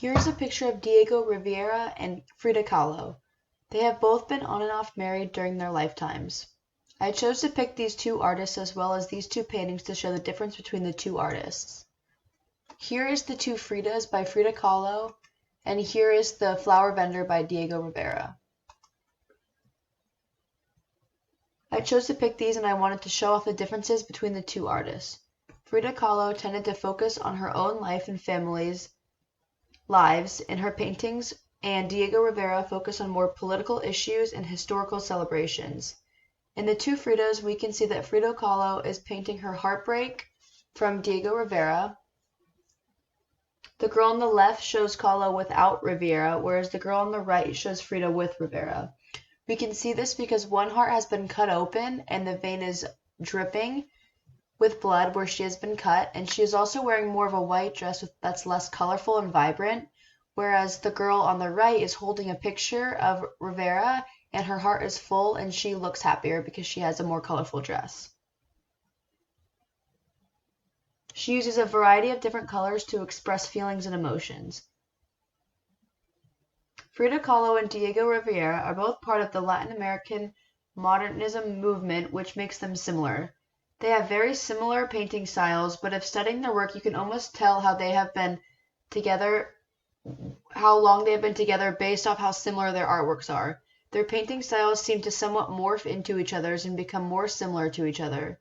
Here's a picture of Diego Rivera and Frida Kahlo. They have both been on and off married during their lifetimes. I chose to pick these two artists as well as these two paintings to show the difference between the two artists. Here is The Two Fridas by Frida Kahlo, and here is The Flower Vendor by Diego Rivera. I chose to pick these and I wanted to show off the differences between the two artists. Frida Kahlo tended to focus on her own life and family's lives in her paintings, and Diego Rivera focused on more political issues and historical celebrations. In The Two Fridas, we can see that Frida Kahlo is painting her heartbreak from Diego Rivera. The girl on the left shows Kahlo without Rivera, whereas the girl on the right shows Frida with Rivera. We can see this because one heart has been cut open and the vein is dripping with blood where she has been cut, and she is also wearing more of a white dress that's less colorful and vibrant, whereas the girl on the right is holding a picture of Rivera and her heart is full and she looks happier because she has a more colorful dress. She uses a variety of different colors to express feelings and emotions. Frida Kahlo and Diego Rivera are both part of the Latin American modernism movement, which makes them similar. They have very similar painting styles, but if studying their work, you can almost tell how long they have been together based off how similar their artworks are. Their painting styles seem to somewhat morph into each other's and become more similar to each other.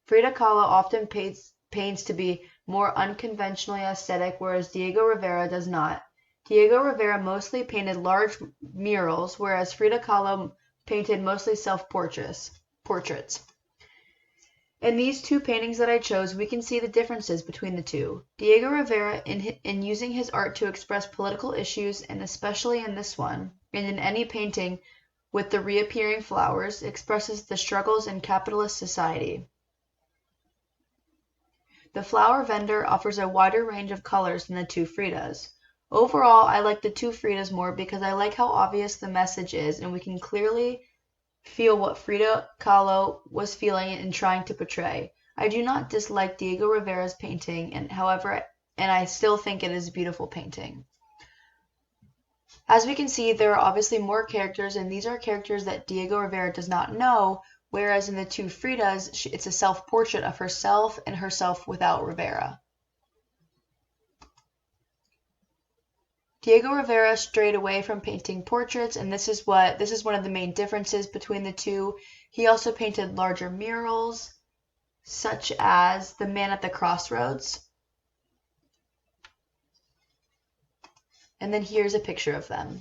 Frida Kahlo often paints to be more unconventionally aesthetic, whereas Diego Rivera does not. Diego Rivera mostly painted large murals, whereas Frida Kahlo painted mostly self-portraits. In these two paintings that I chose, we can see the differences between the two. Diego Rivera, in using his art to express political issues, and especially in this one, and in any painting with the reappearing flowers, expresses the struggles in capitalist society. The Flower Vendor offers a wider range of colors than the Two Fridas. Overall, I like the Two Fridas more because I like how obvious the message is, and we can clearly feel what Frida Kahlo was feeling and trying to portray. I do not dislike Diego Rivera's painting, and I still think it is a beautiful painting. As we can see, there are obviously more characters, and these are characters that Diego Rivera does not know, whereas in the Two Fridas, it's a self-portrait of herself and herself without Rivera. Diego Rivera strayed away from painting portraits, and this is one of the main differences between the two. He also painted larger murals, such as The Man at the Crossroads. And then here's a picture of them.